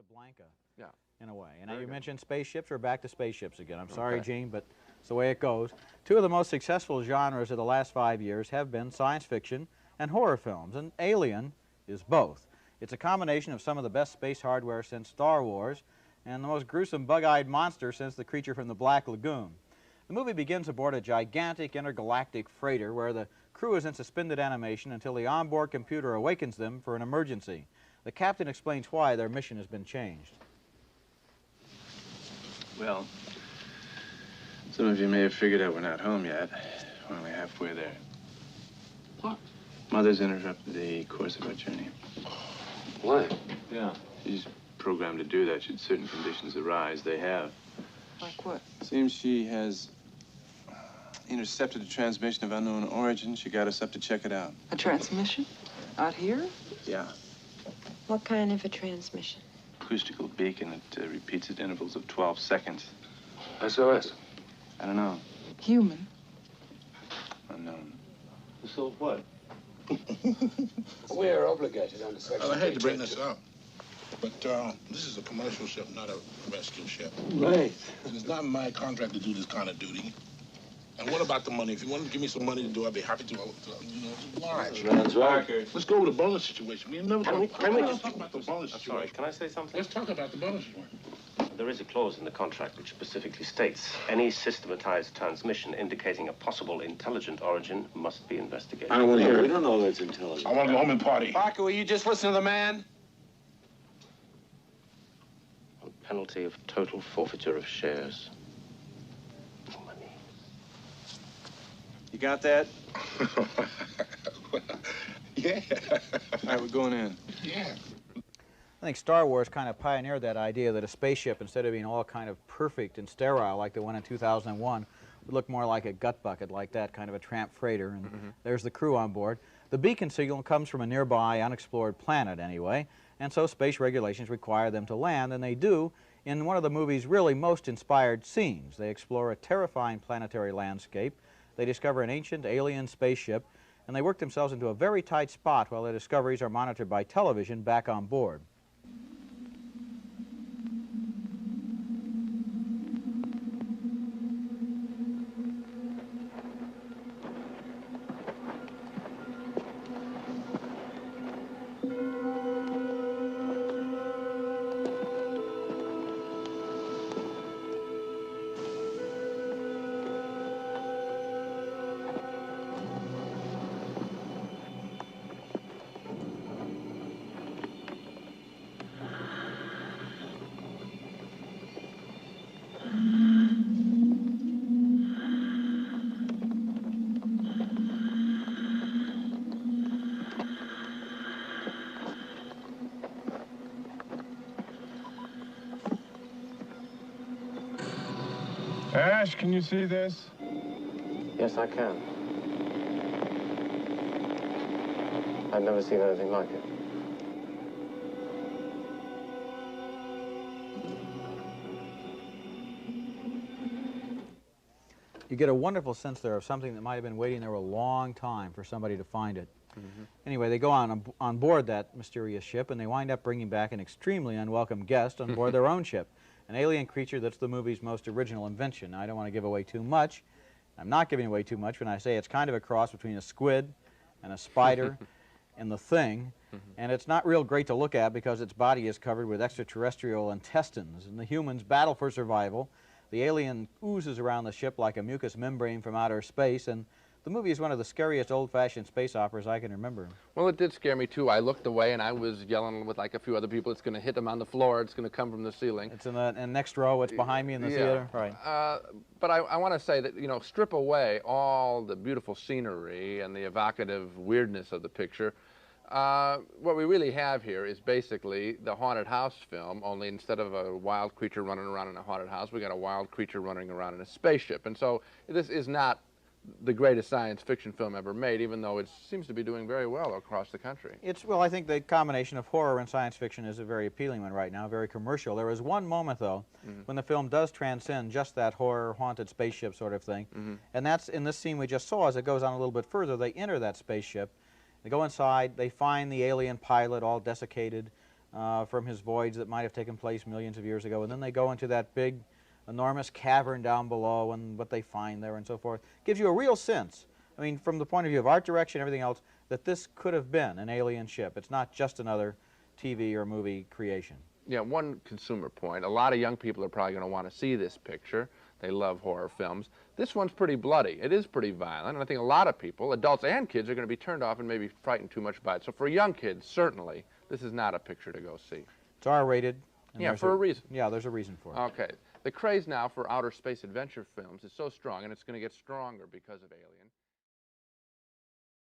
Casablanca, Yeah. in a way. And now Very you good. mentioned spaceships. We're back to spaceships again. I'm sorry, Okay. Gene, but it's the way it goes. Two of the most successful genres of the last 5 years have been science fiction and horror films, and Alien is both. It's a combination of some of the best space hardware since Star Wars and the most gruesome bug-eyed monster since the creature from the Black Lagoon. The movie begins aboard a gigantic intergalactic freighter where the crew is in suspended animation until the onboard computer awakens them for an emergency. The captain explains why their mission has been changed. Well, some of you may have figured out we're not home yet. We're only halfway there. What? Mother's interrupted the course of our journey. Why? Yeah. She's programmed to do that should certain conditions arise. They have. Like what? Seems she has intercepted a transmission of unknown origin. She got us up to check it out. A transmission? Out here? Yeah. What kind of a transmission? Acoustical beacon that repeats at intervals of 12 seconds. SOS. I don't know. Human? Unknown. So what? We're obligated under section. Well, I hate to bring this up, but this is a commercial ship, not a rescue ship. Right. And it's not my contract to do this kind of duty. And what about the money? If you want to give me some money to do, I'd be happy to, oblige. That's right. Let's go with the bonus situation. We never Can we just talk about the bonus situation. Sorry, can I say something? Let's talk about the bonus situation. There is a clause in the contract which specifically states any systematized transmission indicating a possible intelligent origin must be investigated. I don't want to hear it. We don't know that it's intelligent. I want to go home and party. Parker, will you just listen to the man? On penalty of total forfeiture of shares. Money. You got that? Yeah. All right, we're going in. Yeah. I think Star Wars kind of pioneered that idea that a spaceship, instead of being all kind of perfect and sterile like the one in 2001, would look more like a gut bucket, like that kind of a tramp freighter, and there's the crew on board. The beacon signal comes from a nearby unexplored planet anyway, and so space regulations require them to land, and they do in one of the movie's really most inspired scenes. They explore a terrifying planetary landscape, they discover an ancient alien spaceship, and they work themselves into a very tight spot while their discoveries are monitored by television back on board. Ash, can you see this? Yes, I can. I've never seen anything like it. You get a wonderful sense there of something that might have been waiting there a long time for somebody to find it. Anyway, they go on board that mysterious ship, and they wind up bringing back an extremely unwelcome guest on board their own ship, an alien creature that's the movie's most original invention. I don't want to give away too much. I'm not giving away too much when I say it's kind of a cross between a squid and a spider and the Thing, and it's not real great to look at because its body is covered with extraterrestrial intestines, and the humans battle for survival. The alien oozes around the ship like a mucous membrane from outer space, and the movie is one of the scariest old-fashioned space operas I can remember. Well, it did scare me, too. I looked away, and I was yelling with, like, a few other people, it's going to hit them on the floor, it's going to come from the ceiling. It's in the next row, it's behind me in the theater. Right. But I want to say that, you know, strip away all the beautiful scenery and the evocative weirdness of the picture. What we really have here is basically the haunted house film, only instead of a wild creature running around in a haunted house, we got a wild creature running around in a spaceship. And so this is not the greatest science fiction film ever made, even though it seems to be doing very well across the country. Well, I think the combination of horror and science fiction is a very appealing one right now, very commercial. There is one moment, though, when the film does transcend just that horror, haunted spaceship sort of thing, and that's in this scene we just saw. As it goes on a little bit further, they enter that spaceship, they go inside, they find the alien pilot all desiccated, from his voyage that might have taken place millions of years ago, and then they go into that big, enormous cavern down below and what they find there and so forth. Gives you a real sense, I mean, from the point of view of art direction and everything else, that this could have been an alien ship. It's not just another TV or movie creation. Yeah, one consumer point. A lot of young people are probably going to want to see this picture. They love horror films. This one's pretty bloody. It is pretty violent, and I think a lot of people, adults and kids, are going to be turned off and maybe frightened too much by it. So for young kids, certainly, this is not a picture to go see. It's R-rated. Yeah, for a reason. Yeah, there's a reason for it. Okay. The craze now for outer space adventure films is so strong, and it's going to get stronger because of Alien.